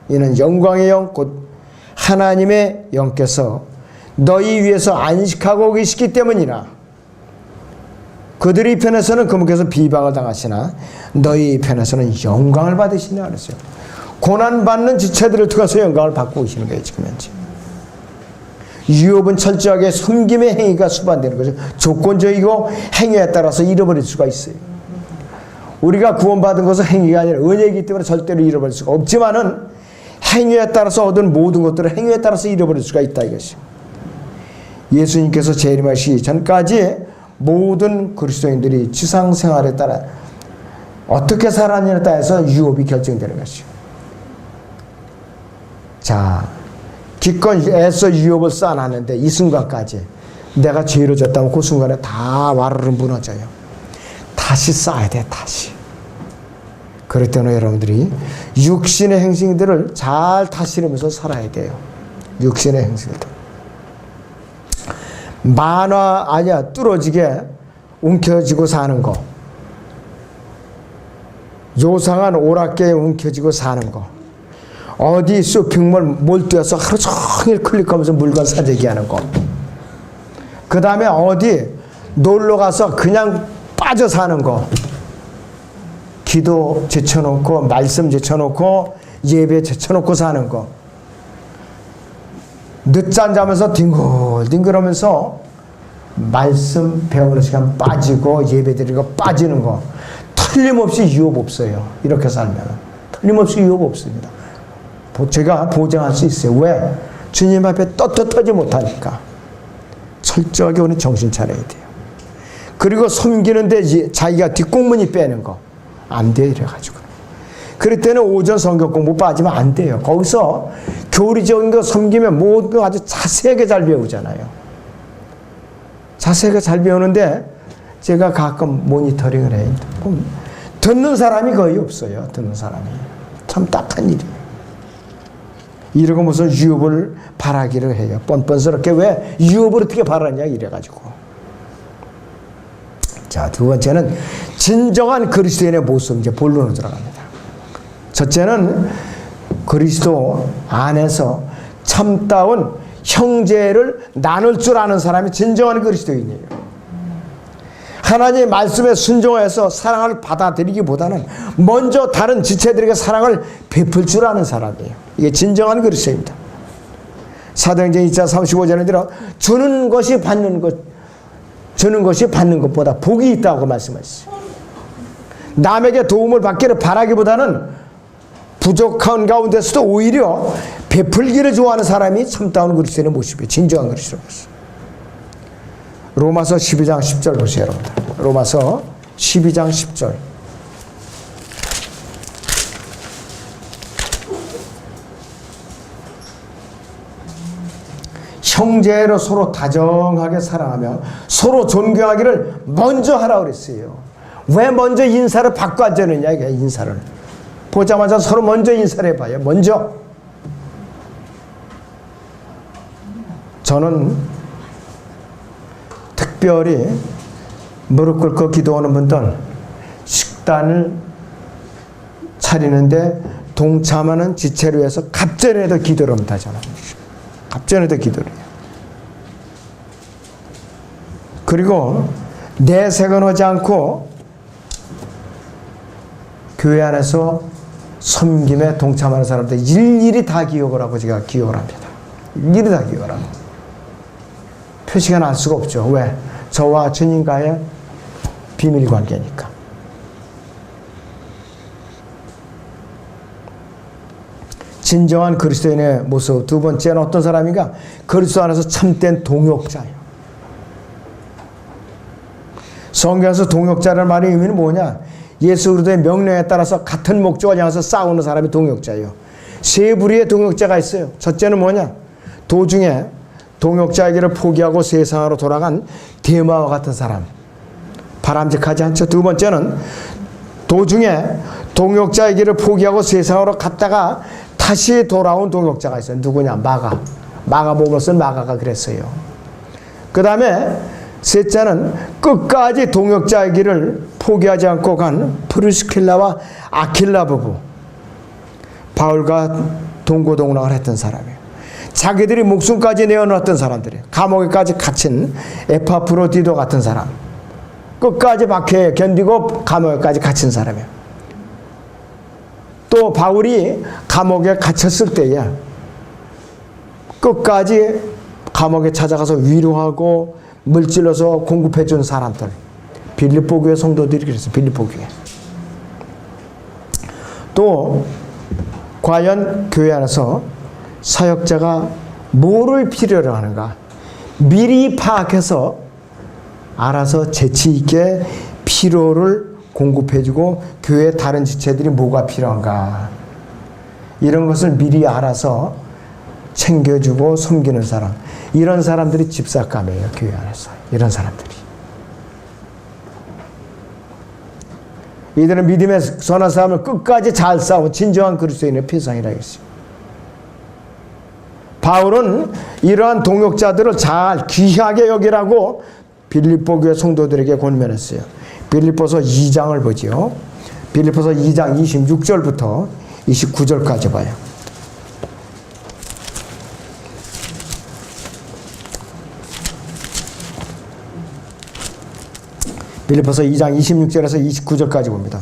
A: 이는 영광의 영 곧 하나님의 영께서 너희 위해서 안식하고 계시기 때문이라. 그들의 편에서는 그분께서 비방을 당하시나 너희 편에서는 영광을 받으시냐 그랬어요. 고난받는 지체들을 통해서 영광을 받고 계시는 거예요. 지금 현재. 유업은 철저하게 섬김의 행위가 수반되는 거죠. 조건적이고 행위에 따라서 잃어버릴 수가 있어요. 우리가 구원받은 것은 행위가 아니라 은혜이기 때문에 절대로 잃어버릴 수가 없지만은 행위에 따라서 얻은 모든 것들을 행위에 따라서 잃어버릴 수가 있다 이것이. 예수님께서 재림하시기 전까지 모든 그리스도인들이 지상 생활에 따라 어떻게 살았느냐에 따라서 유업이 결정되는 것이죠. 자, 기껏 애써 유업을 쌓아놨는데 이 순간까지 내가 죄로 졌다면 그 순간에 다 와르르 무너져요. 다시 쌓아야 돼. 다시. 그럴 때는 여러분들이 육신의 행실들을 잘 다스리면서 살아야 돼요. 육신의 행실들. 만화 아니야 뚫어지게 움켜쥐고 사는 거, 요상한 오락계에 움켜쥐고 사는 거, 어디 쇼핑몰 몰두해서 하루 종일 클릭하면서 물건 사재기 하는 거, 그 다음에 어디 놀러가서 그냥 빠져 사는 거, 기도 제쳐놓고 말씀 제쳐놓고 예배 제쳐놓고 사는 거, 늦잠 자면서 뒹굴뒹굴하면서 말씀 배우는 시간 빠지고 예배 드리고 빠지는 거 틀림없이 유업 없어요. 이렇게 살면 틀림없이 유업 없습니다. 제가 보장할 수 있어요. 왜? 주님 앞에 떳떳하지 못하니까. 철저하게 우리는 정신 차려야 돼요. 그리고 섬기는데 자기가 뒷공문이 빼는 거 안 돼요. 이래가지고 그럴 때는 오전 성경 공부 빠지면 안 돼요. 거기서 교리적인 거 섬기면 모든 거 아주 자세하게 잘 배우잖아요. 자세하게 잘 배우는데 제가 가끔 모니터링을 해요. 듣는 사람이 거의 없어요. 듣는 사람이. 참 딱한 일이에요. 이러고 무슨 유업을 바라기를 해요. 뻔뻔스럽게 왜 유업을 어떻게 바라냐 이래가지고. 자, 두 번째는 진정한 그리스도인의 모습, 이제 본론으로 들어갑니다. 첫째는 그리스도 안에서 참다운 형제를 나눌 줄 아는 사람이 진정한 그리스도인이에요. 하나님의 말씀에 순종해서 사랑을 받아들이기보다는 먼저 다른 지체들에게 사랑을 베풀 줄 아는 사람이에요. 이게 진정한 그리스도입니다. 사도행전 2장 35절에 들어 주는 것이 받는 것보다 복이 있다고 말씀하셨어요. 남에게 도움을 받기를 바라기보다는 부족한 가운데서도 오히려 베풀기를 좋아하는 사람이 참다운 그리스도인의 모습이에요. 진정한 그리스도의 모습. 로마서 12장 10절 보세요, 여러분들. 로마서 12장 10절. 형제로 서로 다정하게 사랑하며 서로 존경하기를 먼저 하라고 그랬어요. 왜 먼저 인사를 받고 앉았느냐, 이게 인사를. 보자마자 서로 먼저 인사를 해봐요. 먼저. 저는 특별히 무릎 꿇고 기도하는 분들 식단을 차리는데 동참하는 지체를 위해서 갑전에도 기도를 합니다. 저는 갑전에도 기도를 해요. 그리고 내색은 하지 않고 교회 안에서 섬김에 동참하는 사람들 일일이 다 기억을 하고 제가 기억을 합니다. 일일이 다 기억을 합니다. 표시가 날 수가 없죠. 왜? 저와 주님과의 비밀 관계니까. 진정한 그리스도인의 모습. 두 번째는 어떤 사람인가? 그리스도 안에서 참된 동역자예요. 성경에서 동역자라는 말의 의미는 뭐냐? 예수 그리스도의 명령에 따라서 같은 목적을 향해서 싸우는 사람이 동역자예요. 세 부류의 동역자가 있어요. 첫째는 뭐냐? 도중에 동역자의 길을 포기하고 세상으로 돌아간 데마와 같은 사람. 바람직하지 않죠. 두 번째는 도중에 동역자의 길을 포기하고 세상으로 갔다가 다시 돌아온 동역자가 있어요. 누구냐? 마가복음을 쓴 마가가 그랬어요. 그 다음에 셋째는 끝까지 동역자의 길을 포기하지 않고 간 프리스킬라와 아킬라 부부. 바울과 동고동락을 했던 사람이에요. 자기들이 목숨까지 내어놓았던 사람들이에요. 감옥에까지 갇힌 에파프로디도 같은 사람. 끝까지 박해에 견디고 감옥에까지 갇힌 사람이에요. 또 바울이 감옥에 갇혔을 때에 끝까지 감옥에 찾아가서 위로하고 물질러서 공급해 준 사람들. 빌립보 교회 성도들이 그랬어요. 빌립보 교회. 또 과연 교회 안에서 사역자가 뭐를 필요로 하는가 미리 파악해서 알아서 재치 있게 필요를 공급해주고 교회 다른 지체들이 뭐가 필요한가 이런 것을 미리 알아서 챙겨주고 섬기는 사람. 이런 사람들이 집사감이에요. 교회 안에서. 이런 사람들이. 이들은 믿음의 선한 싸움을 끝까지 잘 싸워 진정한 그리스도인의 표상이라 했어요. 바울은 이러한 동역자들을 잘 귀하게 여기라고 빌립보 교회 성도들에게 권면했어요. 빌립보서 2장을 보죠. 빌립보서 2장 26절부터 29절까지 봐요. 빌립보서 2장 26절에서 29절까지 봅니다.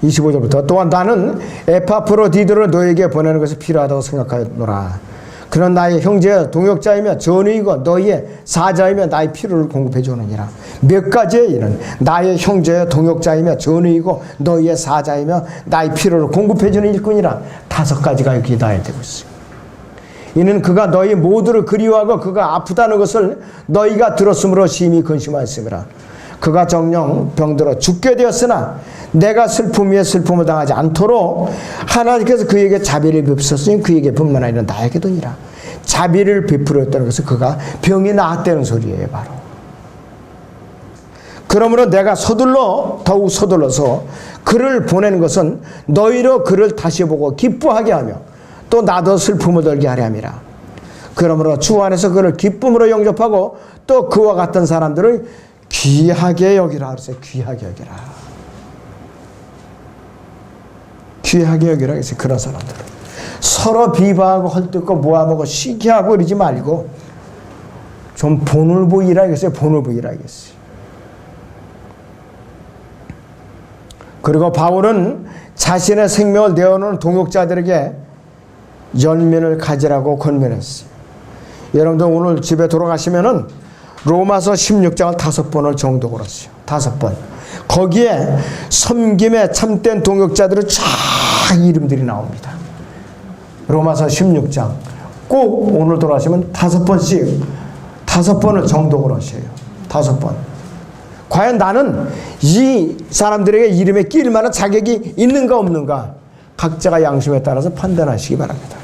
A: (25절부터) 또한 나는 에파프로디도를 너에게 보내는 것이 필요하다고 생각하노라. 그는 나의 형제여 동역자이며 전의이고 너희의 사자이며 나의 필요를 공급해 주느니라. 몇 가지의 이는 나의 형제여 동역자이며 전의이고 너희의 사자이며 나의 필요를 공급해 주는 일꾼이라. 5가지가 여기 다 되고 있어요. 이는 그가 너희 모두를 그리워하고 그가 아프다는 것을 너희가 들었으므로 심히 근심하였음이라. 그가 정령 병들어 죽게 되었으나 내가 슬픔 위에 슬픔을 당하지 않도록 하나님께서 그에게 자비를 베푸셨으니 그에게 뿐만 아니라 나에게도니라. 자비를 베풀었다는 것은 그가 병이 나았다는 소리예요. 바로. 그러므로 내가 더욱 서둘러서 그를 보낸 것은 너희로 그를 다시 보고 기뻐하게 하며 또 나도 슬픔을 덜게 하려 함이라. 그러므로 주 안에서 그를 기쁨으로 영접하고 또 그와 같은 사람들을 귀하게 여기라. 그랬어요. 귀하게 여기라. 귀하게 여기라 했어요. 그런 사람들. 서로 비방하고 헐뜯고 모함하고 시기하고 이러지 말고 좀 본을 보이라 했어요. 본을 보이라 했어요. 그리고 바울은 자신의 생명을 내어놓은 동역자들에게 연민을 가지라고 권면했어요. 여러분들 오늘 집에 돌아가시면은 로마서 16장을 5번을 정독을 했어요. 5번. 거기에 섬김에 참된 동역자들의 쫙 이름들이 나옵니다. 로마서 16장. 꼭 오늘 돌아가시면 5번씩 5번을 정독을 하셔요. 5번. 과연 나는 이 사람들에게 이름에 끼일 만한 자격이 있는가 없는가 각자가 양심에 따라서 판단하시기 바랍니다.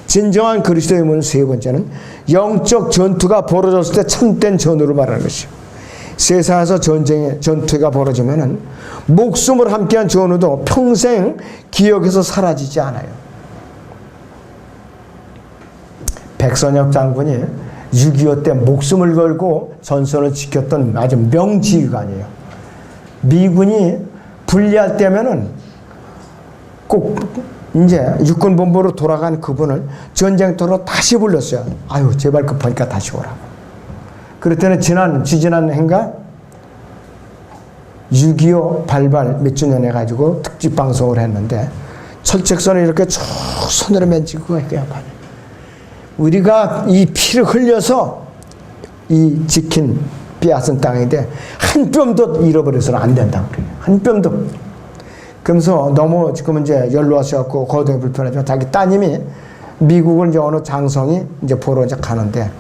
A: 진정한 그리스도의 문 세 번째는 영적 전투가 벌어졌을 때 참된 전우를 말하는 것이요. 세상에서 전투가 벌어지면은 목숨을 함께한 전우도 평생 기억에서 사라지지 않아요. 백선엽 장군이 6.25 때 목숨을 걸고 전선을 지켰던 아주 명지휘관이에요. 미군이 분리할 때면은 꼭 이제 육군본부로 돌아간 그분을 전쟁터로 다시 불렀어요. 아유, 제발 급하니까 다시 오라고. 그랬더니 지지난 해인가 6.25 발발 몇 주년 해가지고 특집 방송을 했는데 철책선을 이렇게 쭉 손으로 만지고 그냥 우리가 이 피를 흘려서 이 지킨 빼앗은 땅인데 한 뼘도 잃어버려서는 안 된다고 그래요. 한 뼘도. 그러면서 너무 지금 이제 연로하셔갖고 거동이 불편하지만 자기 따님이 미국을 이제 어느 장성이 이제 보러 이제 가는데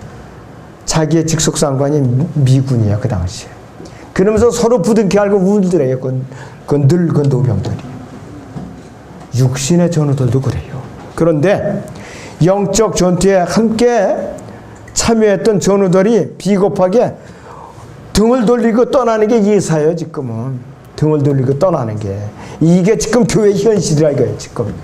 A: 자기의 직속상관이 미군이에요, 그 당시에. 그러면서 서로 부둥켜 알고 울더래요, 그 늙은 노병들이. 육신의 전우들도 그래요. 그런데 영적 전투에 함께 참여했던 전우들이 비겁하게 등을 돌리고 떠나는 게 예사예요, 지금은. 등을 돌리고 떠나는 게. 이게 지금 교회 현실이라 이거예요, 지금.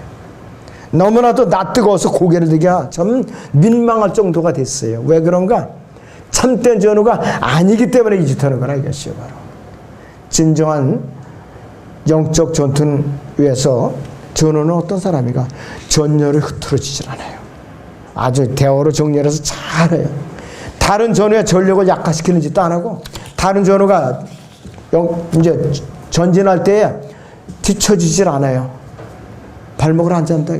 A: 너무나도 낯뜨거워서 고개를 들기가 참 민망할 정도가 됐어요. 왜 그런가? 참된 전우가 아니기 때문에 이 짓 하는 거라 이것이요, 바로. 진정한 영적 전투는 위해서 전우는 어떤 사람이가 전열을 흐트러지질 않아요. 아주 대어로 정렬해서 잘해요. 다른 전우의 전력을 약화시키는 짓도 안 하고 다른 전우가 이제 전진할 때에 뒤처지질 않아요. 발목을 안 잡는다.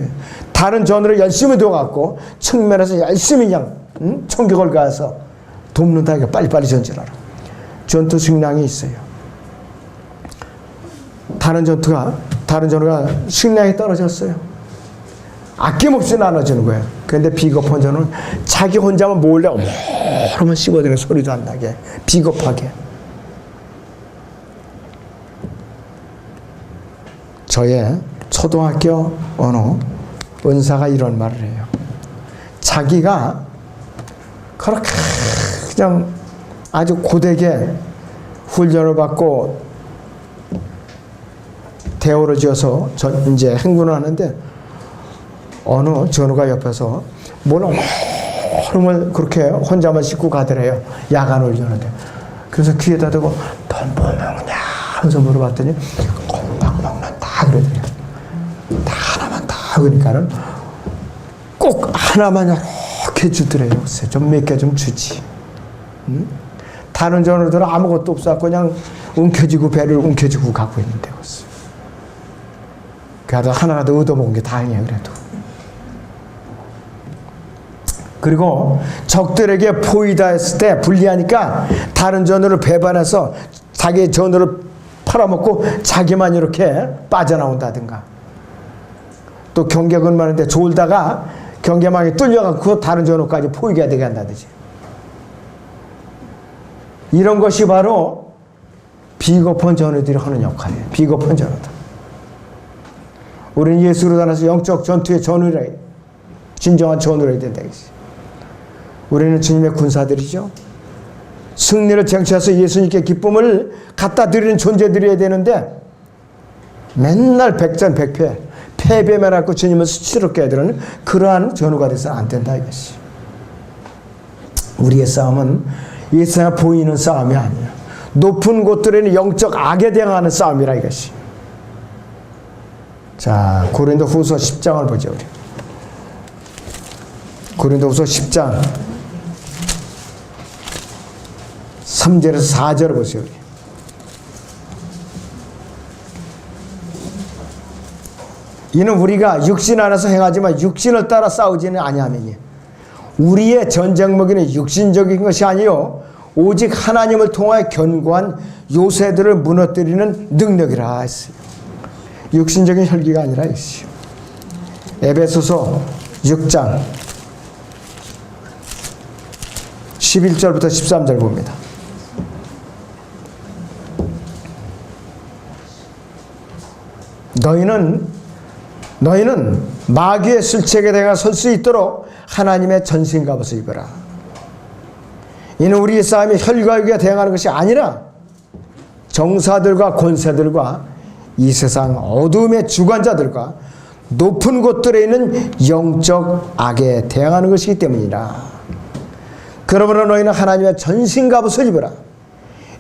A: 다른 전우를 열심히 도와갖고 측면에서 열심히 그냥 총격을 가해서 돕는다. 빨리빨리 전진하라. 전투 식량이 있어요. 다른 전우가 식량이 떨어졌어요. 아낌없이 나눠주는 거예요. 그런데 비겁한 전우는 자기 혼자만 몰래 어머러만 씹어대는 소리도 안 나게 비겁하게. 저의 초등학교 어느 은사가 이런 말을 해요. 자기가 그렇게 그냥 아주 고되게 훈련을 받고 대우를 지어서 이제 행군을 하는데 어느 전우가 옆에서 뭘 그렇게 혼자만 씻고 가더래요. 야간을 여는데. 그래서 귀에다 대고 넌 뭐 먹냐 하면서 물어봤더니 건강 먹는다 그러더래요. 다 하나만 다 그러니까는 꼭 하나만 이렇게 주더래요. 좀 몇 개 좀 주지. 다른 전우들은 아무것도 없어서 그냥 움켜쥐고 배를 움켜쥐고 가고 있는데 그래도 하나라도 얻어먹은 게 다행이에요. 그래도. 그리고 적들에게 포위다 했을 때 불리하니까 다른 전우를 배반해서 자기 전우를 팔아먹고 자기만 이렇게 빠져나온다든가 또 경계근 많은데 졸다가 경계망이 뚫려갖고 다른 전우까지 포위가 되게 한다든지 이런 것이 바로 비겁한 전우들이 하는 역할이에요. 비겁한 전우들. 우리는 예수로 따라서 영적 전투의 전우라 진정한 전우라 해야 된다. 우리는 주님의 군사들이죠. 승리를 쟁취해서 예수님께 기쁨을 갖다 드리는 존재들이어야 되는데 맨날 백전백패, 패배만 하고 주님을 수치롭게 해드리는 그러한 전우가 돼서는 안 된다 이것이. 우리의 싸움은 이 세상 보이는 싸움이 아니에요. 높은 곳들에는 영적 악에 대항하는 싸움이라 이것이. 자, 고린도후서 10장을 보죠. 우리. 고린도후서 10장 3절에서 4절을 보세요. 우리. 이는 우리가 육신 안에서 행하지만 육신을 따라 싸우지는 아니하느니 우리의 전쟁무기는 육신적인 것이 아니요 오직 하나님을 통하여 견고한 요새들을 무너뜨리는 능력이라 했어요. 육신적인 혈기가 아니라 했어요. 에베소서 6장 11절부터 13절 봅니다. 너희는 마귀의 술책에 대해 설 수 있도록 하나님의 전신갑옷을 입어라. 이는 우리의 싸움이 혈과 육에 대항하는 것이 아니라 정사들과 권세들과 이 세상 어둠의 주관자들과 높은 곳들에 있는 영적 악에 대항하는 것이기 때문이라. 그러므로 너희는 하나님의 전신갑옷을 입어라.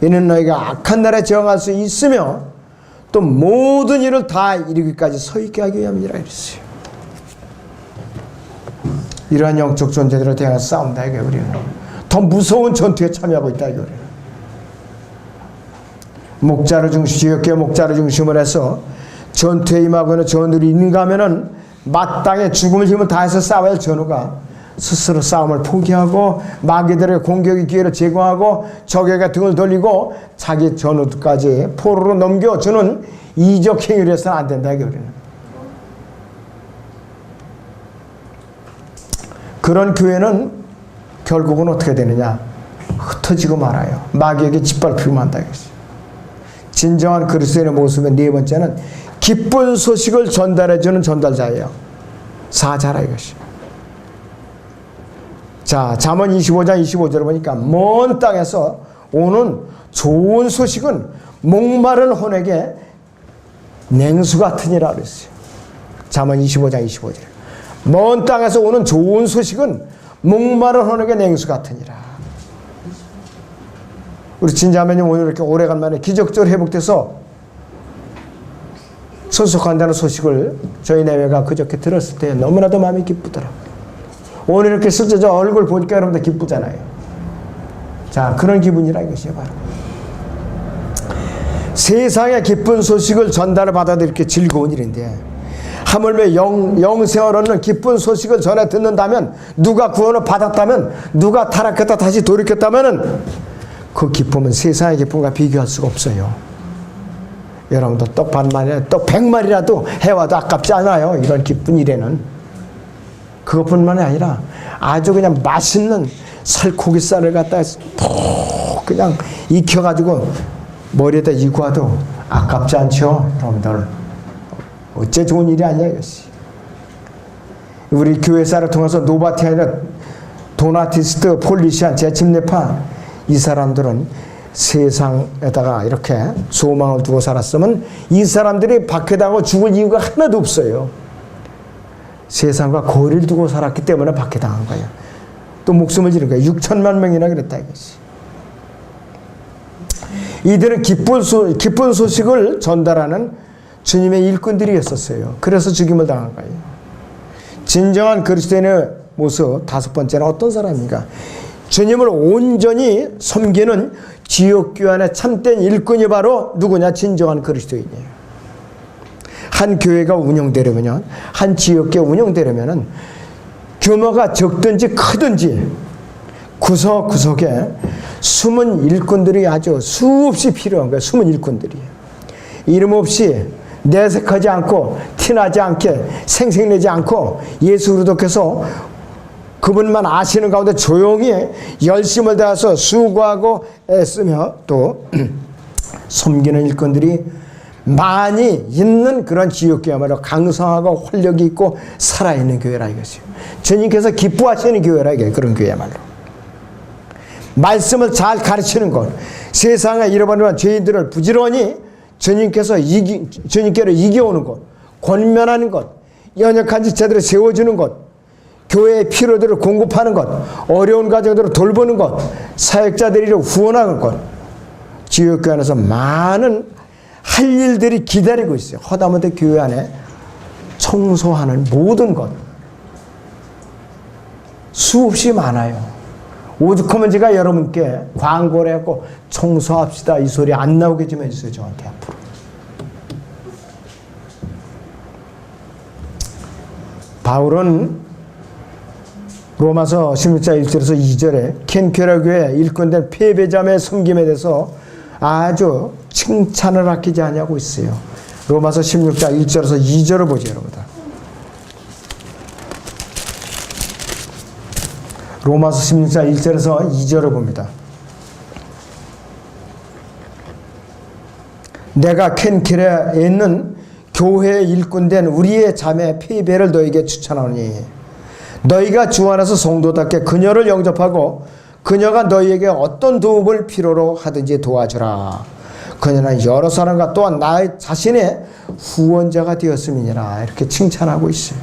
A: 이는 너희가 악한 날에 저항할 수 있으며 또 모든 일을 다 이루기까지 서 있게 하기 위함이라 이랬어요. 이러한 영적 존재들을 대하여 싸운다 이게 우리는 더 무서운 전투에 참여하고 있다 이게 우리는. 지역교회 목자를 중심으로 해서 전투에 임하고 있는 전우들이 있는가 하면은 마땅히 죽음을 힘을 다해서 싸워야 할 전우가 스스로 싸움을 포기하고 마귀들의 공격의 기회를 제거하고 적에게 등을 돌리고 자기 전우까지 포로로 넘겨주는 이적 행위를 해서는 안 된다 이게 우리는. 그런 교회는 결국은 어떻게 되느냐? 흩어지고 말아요. 마귀에게 짓밟히고 만다 이것이. 진정한 그리스도인의 모습의 네 번째는 기쁜 소식을 전달해주는 전달자예요. 사자라 이것이. 자, 잠언 25장 25절을 보니까 먼 땅에서 오는 좋은 소식은 목마른 혼에게 냉수 같으니라 그랬어요. 잠언 25장 25절. 먼 땅에서 오는 좋은 소식은 목마른 혼에게 냉수 같으니라. 우리 진자매님 오늘 이렇게 오래간만에 기적적으로 회복돼서 소속한다는 소식을 저희 내외가 그저께 들었을 때 너무나도 마음이 기쁘더라고요. 오늘 이렇게 실제 저 얼굴 보니까 여러분들 기쁘잖아요. 자, 그런 기분이라 이것이에요, 바로. 세상의 기쁜 소식을 전달을 받아도 이렇게 즐거운 일인데, 하물며 영생을 얻는 기쁜 소식을 전해 듣는다면, 누가 구원을 받았다면, 누가 타락했다 다시 돌이켰다면은, 그 기쁨은 세상의 기쁨과 비교할 수가 없어요. 여러분도 떡 반마리나 떡 100마리라도 해와도 아깝지 않아요. 이런 기쁜 일에는. 그것뿐만이 아니라 아주 그냥 맛있는 살코기살을 갖다 푹 그냥 익혀가지고 머리에다 이고와도 아깝지 않죠. 여러분들. 어째 좋은 일이 아니야 이것이. 우리 교회사를 통해서 노바티 아니라 도나티스트, 폴리시안, 제침내파 이 사람들은 세상에다가 이렇게 소망을 두고 살았으면 이 사람들이 박해당하고 죽을 이유가 하나도 없어요. 세상과 거리를 두고 살았기 때문에 박해당한 거예요. 또 목숨을 지른 거예요. 6천만 명이나 그랬다 이것이. 이들은 기쁜 소식을 전달하는 주님의 일꾼들이었었어요. 그래서 죽임을 당한 거예요. 진정한 그리스도인의 모습 다섯 번째는 어떤 사람인가? 주님을 온전히 섬기는 지역교회 안에 참된 일꾼이 바로 누구냐? 진정한 그리스도인이에요. 한 교회가 운영되려면, 한 지역교회 운영되려면 규모가 적든지 크든지 구석구석에 숨은 일꾼들이 아주 수없이 필요한 거예요. 숨은 일꾼들이. 이름 없이 내색하지 않고 티나지 않게 생색내지 않고 예수 그리스도께서 그분만 아시는 가운데 조용히 열심을 다해서 수고하고 애쓰며 또 섬기는 일꾼들이 많이 있는 그런 지역교회야말로 강성하고 활력이 있고 살아있는 교회라 이것이요. 주님께서 기뻐하시는 교회라 이게 그런 교회야말로. 말씀을 잘 가르치는 것, 세상에 잃어버린 죄인들을 부지런히 주님께로 이겨오는 것, 권면하는 것, 연약한 지 제대로 세워주는 것, 교회의 필요들을 공급하는 것, 어려운 가정들을 돌보는 것, 사역자들을 후원하는 것, 지역교회 안에서 많은 할 일들이 기다리고 있어요. 허다못해 교회 안에 청소하는 모든 것 수없이 많아요. 오죽하면 제가 여러분께 광고를 해갖고 청소합시다 이 소리 안 나오게 좀 해주세요. 저한테 앞으로. 바울은 로마서 16장 1절에서 2절에 켄케라 교회 일꾼된 패배자의 섬김에 대해서 아주 칭찬을 아끼지 않냐고 있어요. 로마서 16장 1절에서 2절을 보죠, 여러분들. 로마서 16장 1절에서 2절을 봅니다. 내가 켄케라에 있는 교회에 일꾼된 우리의 자매 페베를 너에게 추천하노니 너희가 주 안에서 성도답게 그녀를 영접하고 그녀가 너희에게 어떤 도움을 필요로 하든지 도와주라. 그녀는 여러 사람과 또한 나 자신의 후원자가 되었음이니라. 이렇게 칭찬하고 있어요.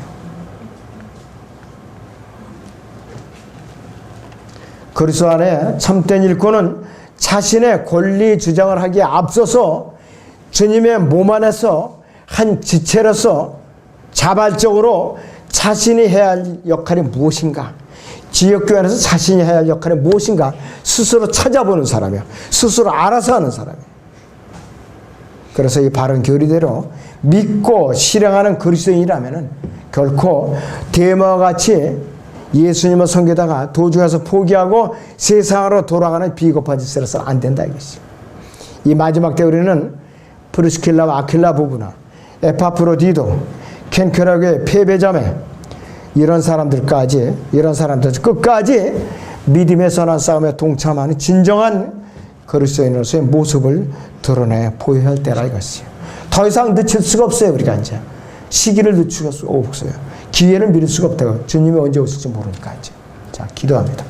A: 그리스도 안에 참된 일꾼은 자신의 권리 주장을 하기에 앞서서 주님의 몸 안에서 한 지체로서 자발적으로 자신이 해야 할 역할이 무엇인가, 지역교회 안에서 자신이 해야 할 역할이 무엇인가 스스로 찾아보는 사람이에요. 스스로 알아서 하는 사람이에요. 그래서 이 바른 교리대로 믿고 실행하는 그리스도인이라면 결코 데마와 같이 예수님을 섬기다가 도중에서 포기하고 세상으로 돌아가는 비겁한 짓을 해서는 안 된다 이것이. 이 마지막 때 우리는 프리스킬라와 아킬라 부부나 에파프로디도 켄케라교의 패배자매 이런 사람들까지 끝까지 믿음의 선한 싸움에 동참하는 진정한 그리스도인으로서의 모습을 드러내 보여야 할 때라 이것이에요. 더 이상 늦출 수가 없어요. 우리가 이제 시기를 늦출 수가 없어요. 기회를 미룰 수가 없다고. 주님이 언제 오실지 모르니까 이제. 자, 기도합니다.